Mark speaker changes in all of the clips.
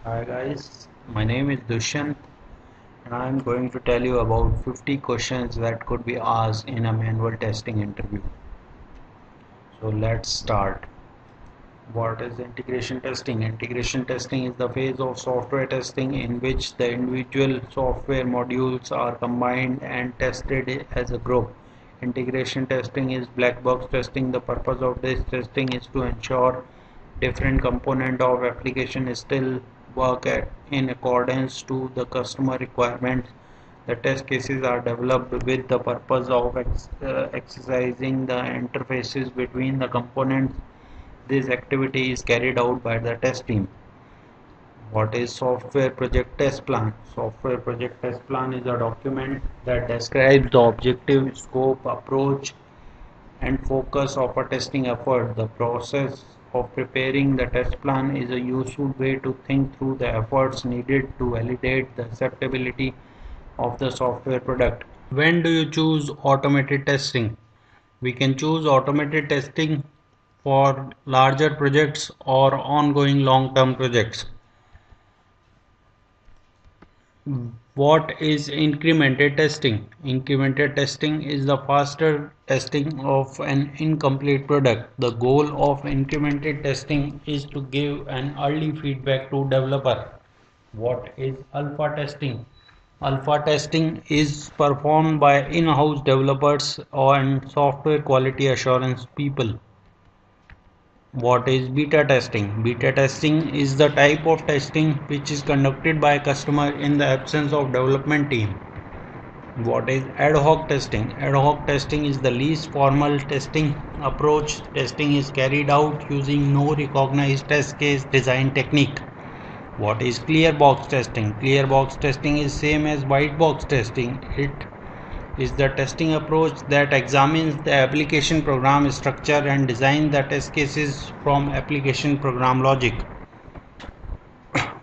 Speaker 1: Hi guys, my name is Dushyant and I am going to tell you about 50 questions that could be asked in a manual testing interview. So let's start. What is integration testing? Integration testing is the phase of software testing in which the individual software modules are combined and tested as a group. Integration testing is black box testing. The purpose of this testing is to ensure different component of application still work in accordance to the customer requirements. The test cases are developed with the purpose of exercising the interfaces between the components. This activity is carried out by the test team. What is software project test plan? Software project test plan is a document that describes the objective, scope, approach, and focus of a testing effort. The process of preparing the test plan is a useful way to think through the efforts needed to validate the acceptability of the software product. When do you choose automated testing? We can choose automated testing for larger projects or ongoing long-term projects. What is incremented testing? Incremented testing is the faster testing of an incomplete product. The goal of incremented testing is to give an early feedback to developer. What is alpha testing? Alpha testing is performed by in-house developers and software quality assurance people. What is beta testing? Beta testing is the type of testing which is conducted by a customer in the absence of development team. What is ad hoc testing? Ad hoc testing is the least formal testing approach. Testing is carried out using no recognized test case design technique. What is clear box testing? Clear box testing is same as white box testing. It is the testing approach that examines the application program structure and designs the test cases from application program logic.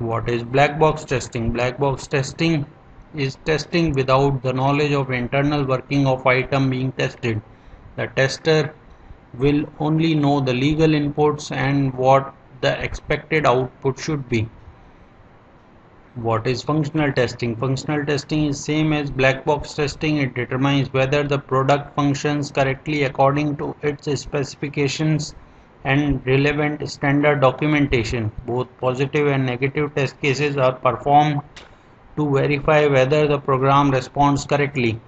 Speaker 1: What is black box testing? Black box testing is testing without the knowledge of internal working of item being tested. The tester will only know the legal inputs and what the expected output should be. What is functional testing? Functional testing is same as black box testing. It determines whether the product functions correctly according to its specifications and relevant standard documentation. Both positive and negative test cases are performed to verify whether the program responds correctly.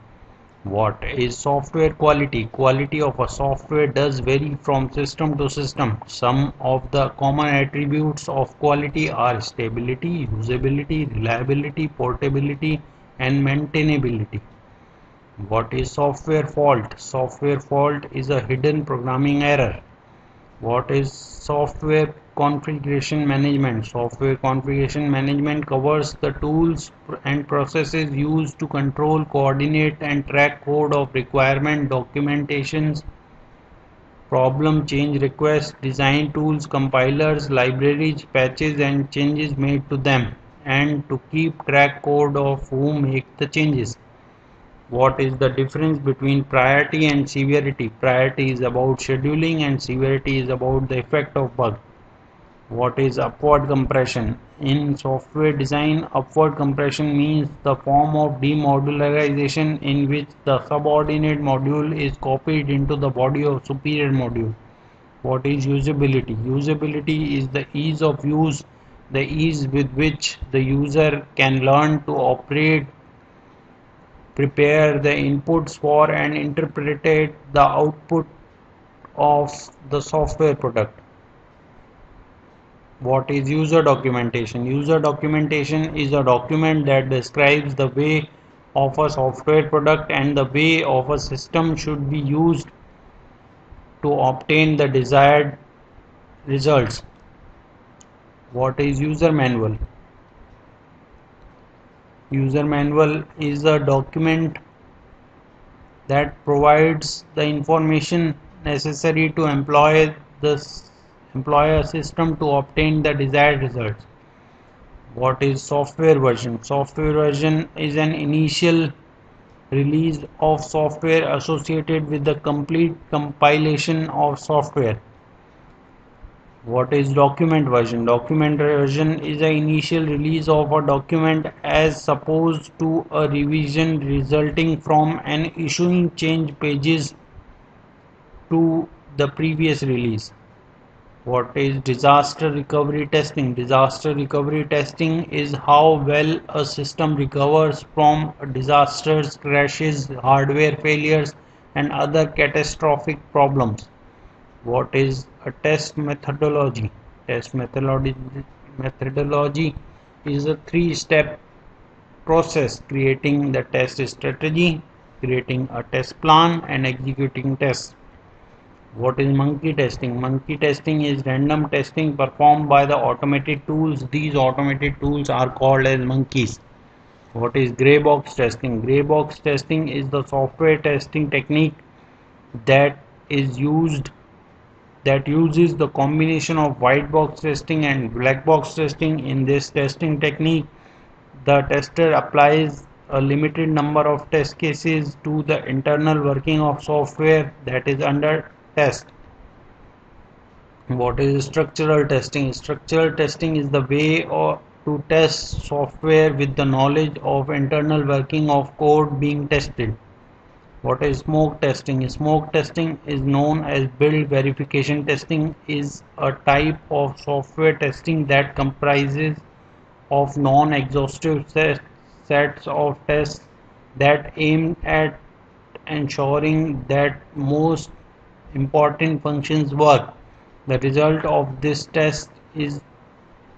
Speaker 1: What is software quality? Quality of a software does vary from system to system. Some of the common attributes of quality are stability, usability, reliability, portability, and maintainability. What is software fault? Software fault is a hidden programming error. What is software configuration management? Software configuration management covers the tools and processes used to control, coordinate, and track code of requirement documentations, problem change requests, design tools, compilers, libraries, patches, and changes made to them, and to keep track code of who make the changes. What is the difference between priority and severity? Priority is about scheduling and severity is about the effect of bug. What is upward compression? In software design, upward compression means the form of demodularization in which the subordinate module is copied into the body of superior module. What is usability? Usability is the ease of use, the ease with which the user can learn to operate, prepare the inputs for, and interpret the output of the software product. What is user documentation? User documentation is a document that describes the way of a software product and the way of a system should be used to obtain the desired results. What is user manual? User manual is a document that provides the information necessary to employ a system to obtain the desired results. What is software version? Software version is an initial release of software associated with the complete compilation of software. What is document version? Document version is the initial release of a document as opposed to a revision resulting from an issuing change pages to the previous release. What is disaster recovery testing? Disaster recovery testing is how well a system recovers from disasters, crashes, hardware failures, and other catastrophic problems. What is a test methodology? Test methodology is a three-step process: creating the test strategy, creating a test plan, and executing tests. What is monkey testing? Monkey testing is random testing performed by the automated tools. These automated tools are called as monkeys. What is gray box testing? Gray box testing is the software testing technique that is used that uses the combination of white box testing and black box testing. In this testing technique, the tester applies a limited number of test cases to the internal working of software that is under test. What is structural testing? Structural testing is the way to test software with the knowledge of internal working of code being tested. What is smoke testing? Smoke testing is known as build verification testing, is a type of software testing that comprises of non-exhaustive sets of tests that aim at ensuring that most important functions work. The result of this test is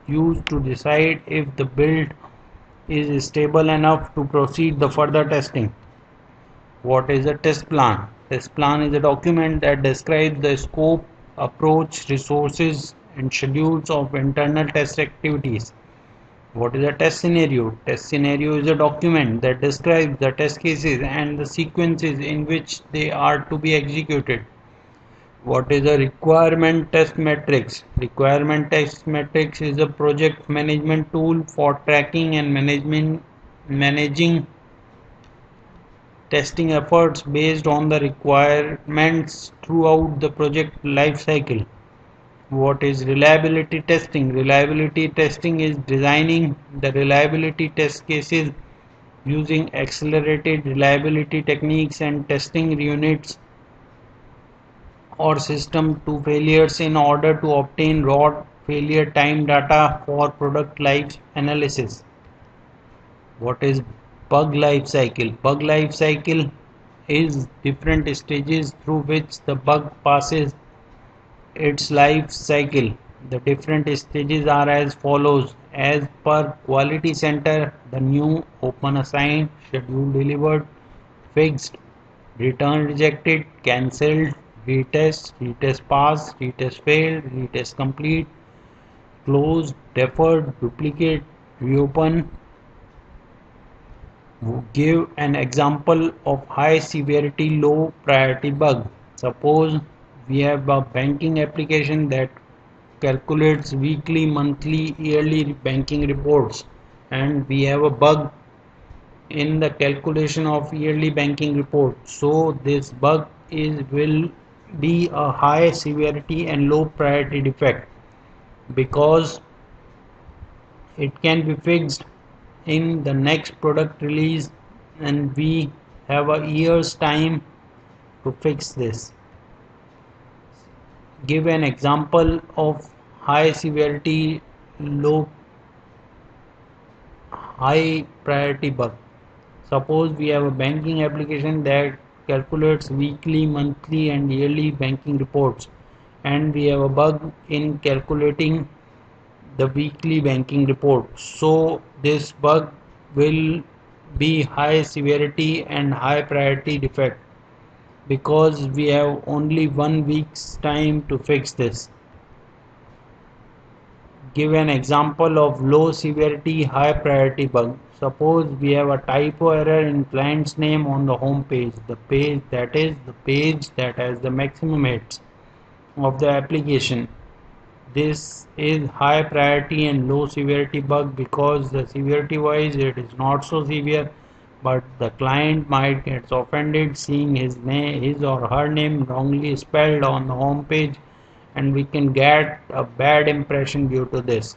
Speaker 1: used to decide if the build is stable enough to proceed the further testing. What is a test plan? Test plan is a document that describes the scope, approach, resources, and schedules of internal test activities. What is a test scenario? Test scenario is a document that describes the test cases and the sequences in which they are to be executed. What is a requirement test matrix? Requirement test matrix is a project management tool for tracking and managing testing efforts based on the requirements throughout the project life cycle. What is reliability testing? Reliability testing is designing the reliability test cases using accelerated reliability techniques and testing units or system to failures in order to obtain raw failure time data for product life analysis. What is bug life cycle? Bug life cycle is different stages through which the bug passes its life cycle. The different stages are as follows. As per quality center, the new, open, assigned, schedule, delivered, fixed, return, rejected, cancelled, retest, retest pass, retest failed, retest complete, closed, deferred, duplicate, reopen. Give an example of high severity low priority bug. Suppose we have a banking application that calculates weekly, monthly, yearly banking reports, and we have a bug in the calculation of yearly banking report. So this bug will be a high severity and low priority defect because it can be fixed in the next product release, and we have a year's time to fix this. Give an example of high severity low high priority bug. Suppose we have a banking application that calculates weekly, monthly, and yearly banking reports, and we have a bug in calculating the weekly banking report. So this bug will be high severity and high priority defect because we have only 1 week's time to fix this. Give an example of low severity high priority bug. Suppose we have a typo error in client's name on the home page, the page that has the maximum hits of the application. This is high priority and low severity bug because the severity wise it is not so severe, but the client might get offended seeing his or her name wrongly spelled on the home page, and we can get a bad impression due to this.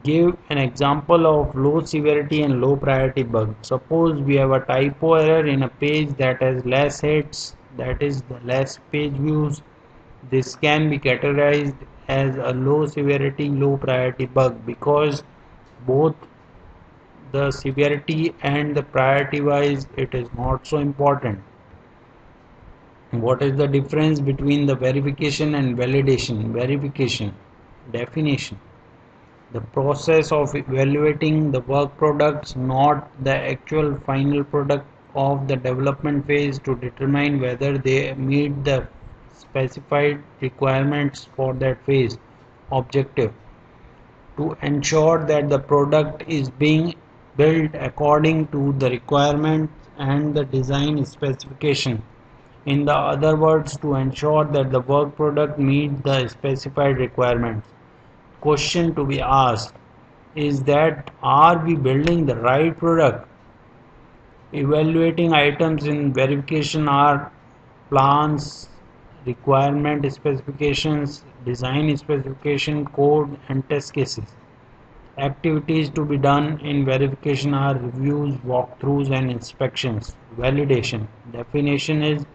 Speaker 1: Give an example of low severity and low priority bug. Suppose we have a typo error in a page that has less hits, that is the less page views. This can be categorized as a low severity, low priority bug because both the severity and the priority wise it is not so important. What is the difference between the verification and validation? Verification definition: the process of evaluating the work products, not the actual final product of the development phase, to determine whether they meet the specified requirements for that phase. Objective: to ensure that the product is being built according to the requirements and the design specification. In the other words, to ensure that the work product meets the specified requirements. Question to be asked is that, are we building the right product? Evaluating items in verification are plans, requirement specifications, design specification, code, and test cases. Activities to be done in verification are reviews, walkthroughs, and inspections. Validation definition is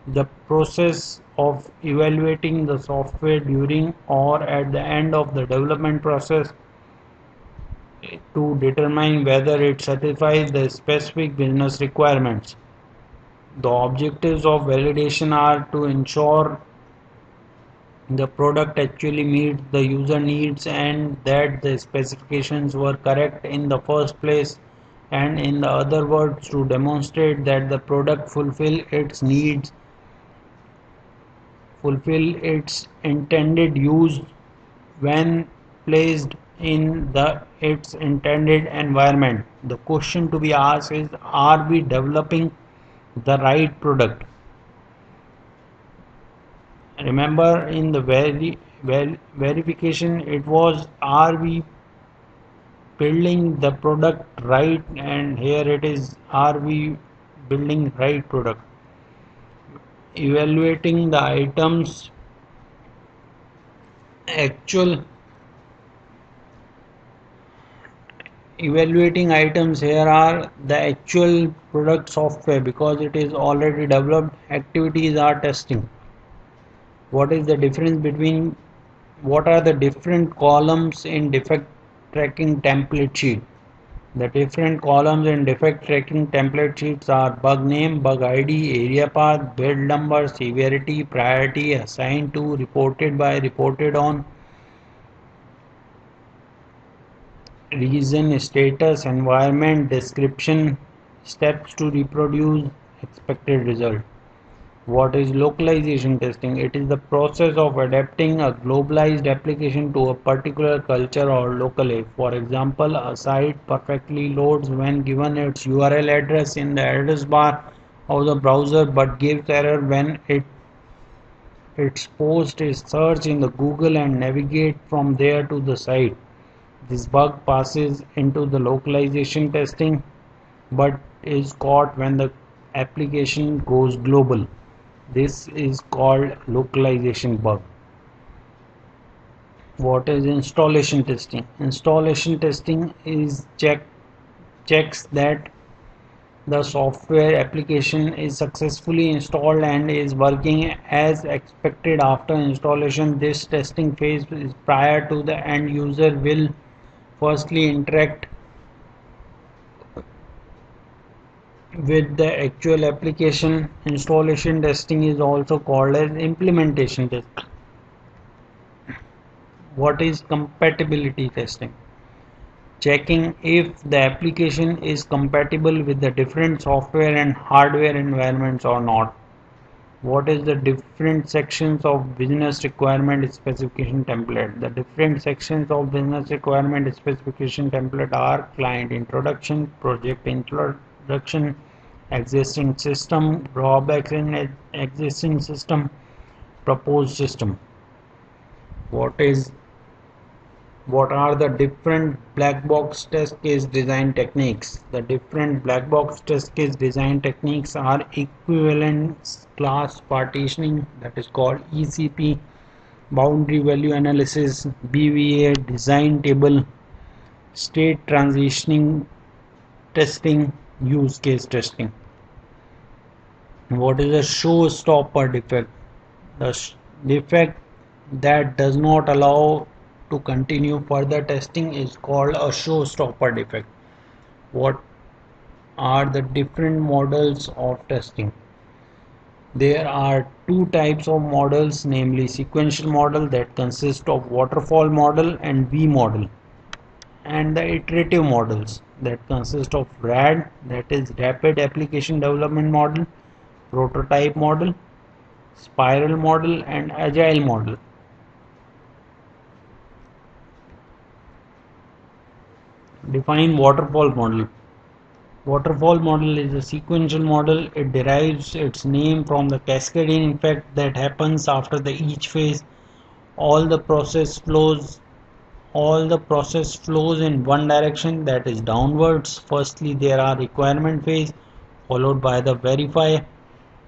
Speaker 1: the process of evaluating the software during or at the end of the development process to determine whether it satisfies the specific business requirements. The objectives of validation are to ensure the product actually meets the user needs and that the specifications were correct in the first place, and in the other words, to demonstrate that the product fulfill its intended use when placed in its intended environment. The question to be asked is, are we developing the right product? Remember, in the verification it was, are we building the product right, and here it is, are we building right product? Evaluating the items actual Evaluating items here are the actual product software because it is already developed. Activities are testing. What are the different columns in defect tracking template sheet? The different columns in defect tracking template sheets are bug name, bug ID, area path, build number, severity, priority, assigned to, reported by, reported on, reason, status, environment, description, steps to reproduce, expected result. What is localization testing? It is the process of adapting a globalized application to a particular culture or locale. For example, a site perfectly loads when given its URL address in the address bar of the browser but gives error when its post is searched in the Google and navigate from there to the site. This bug passes into the localization testing but is caught when the application goes global. This is called localization bug. What is installation testing? Installation testing is checks that the software application is successfully installed and is working as expected after installation. This testing phase is prior to the end user will firstly interact with the actual application. Installation testing is also called as implementation testing. What is compatibility testing? Checking if the application is compatible with the different software and hardware environments or not. What is the different sections of business requirement specification template? The different sections of business requirement specification template are client introduction, project introduction, existing system, drawbacks in existing system, proposed system. What is What are the different black box test case design techniques? The different black box test case design techniques are equivalence class partitioning, that is called ECP, boundary value analysis, BVA, design table, state transitioning testing, use case testing. What is a showstopper defect? The defect that does not allow to continue further testing is called a showstopper defect. What are the different models of testing? There are two types of models, namely sequential model that consists of waterfall model and V model, and the iterative models that consist of RAD, that is rapid application development model, prototype model, spiral model, and agile model. Define waterfall model. Waterfall model is a sequential model. It derives its name from the cascading effect that happens after each phase. All the process flows in one direction, that is downwards. Firstly, there are requirement phase, followed by the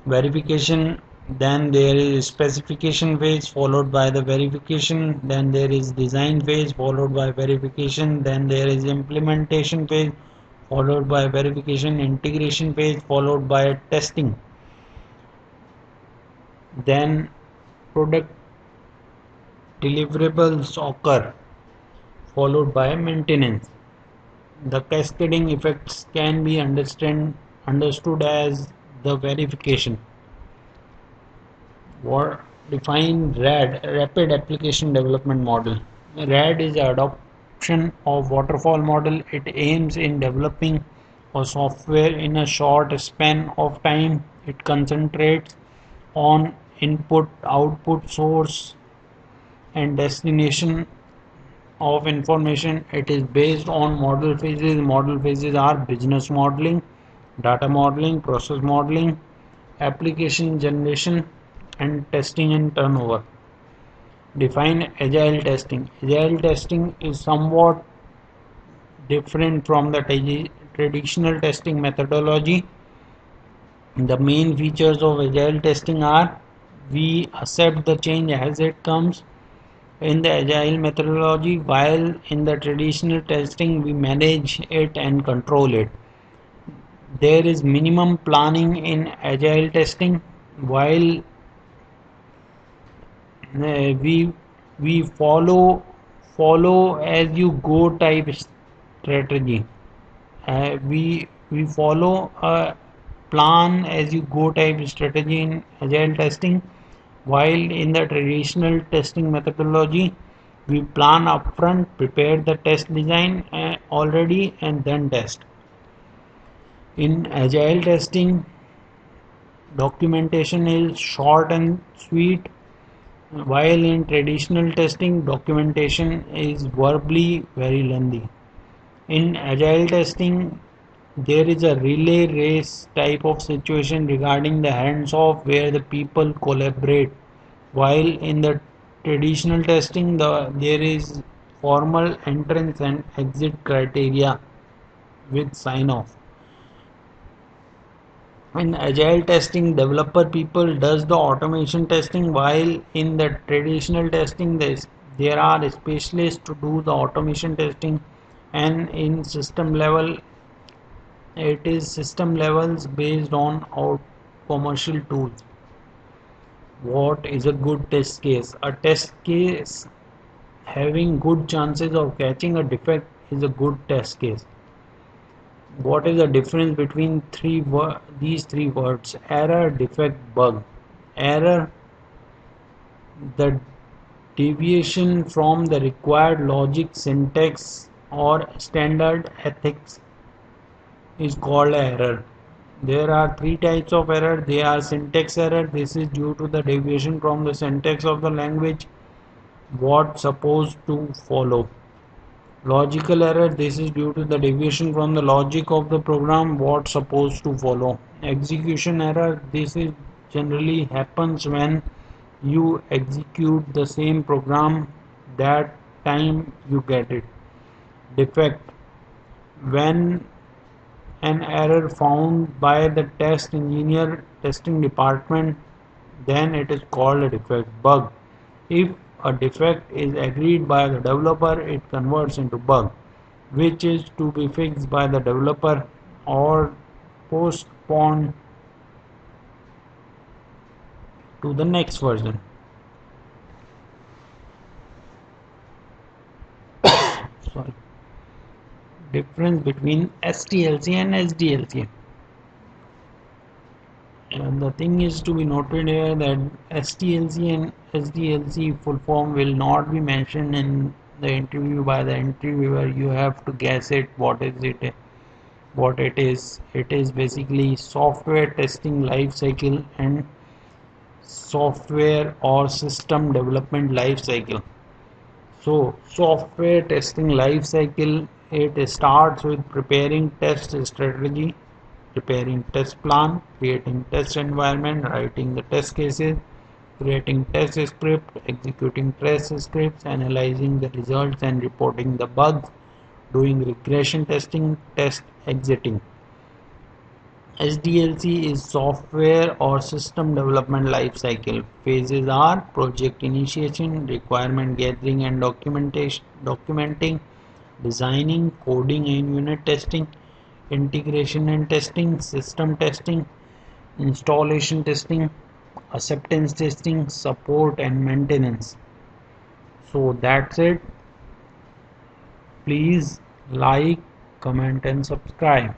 Speaker 1: verification, then there is specification phase followed by the verification, then there is design phase followed by verification, then there is implementation phase followed by verification, integration phase followed by testing, then product deliverables occur followed by maintenance. The cascading effects can be understood as the verification. What define RAD, rapid application development model? RAD is the adoption of waterfall model. It aims in developing a software in a short span of time. It concentrates on input, output, source, and destination of information. It is based on model phases. Model phases are business modeling, data modeling, process modeling, application generation, and testing and turnover. Define agile testing. Agile testing is somewhat different from the traditional testing methodology. The main features of agile testing are: we accept the change as it comes in the agile methodology, while in the traditional testing we manage it and control it. There is minimum planning in agile testing, while we follow as you go type strategy. We follow a plan as you go type strategy in agile testing, while in the traditional testing methodology we plan upfront, prepare the test design already, and then test. In agile testing, documentation is short and sweet, while in traditional testing documentation is verbally very lengthy. In agile testing, there is a relay race type of situation regarding the hands-off where the people collaborate, while in the traditional testing there is formal entrance and exit criteria with sign-off. In agile testing, developer people does the automation testing, while in the traditional testing there are specialists to do the automation testing, and in system level it is system levels based on our commercial tools. What is a good test case? A test case having good chances of catching a defect is a good test case. What is the difference between these three words? Error, defect, bug. Error, the deviation from the required logic, syntax, or standard ethics is called error. There are three types of error. They are syntax error. This is due to the deviation from the syntax of the language what supposed to follow. Logical error, this is due to the deviation from the logic of the program what supposed to follow. Execution error, this is generally happens when you execute the same program that time you get it. Defect: when an error found by the test engineer testing department, then it is called a defect. Bug: if a defect is agreed by the developer, it converts into bug, which is to be fixed by the developer or postponed to the next version. Sorry. Difference between SDLC and SDLC. And the thing is to be noted here that SDLC and SDLC full form will not be mentioned in the interview by the interviewer. You have to guess it. What is it? What it is? It is basically software testing life cycle and software or system development life cycle. So software testing life cycle, it starts with preparing test strategy, preparing test plan, creating test environment, writing the test cases, creating test script, executing test scripts, analyzing the results and reporting the bugs, doing regression testing, test exiting. SDLC is software or system development life cycle. Phases are project initiation, requirement gathering and documenting, designing, coding and unit testing, integration and testing, system testing, installation testing, acceptance testing, support and maintenance. So that's it. Please like, comment and subscribe.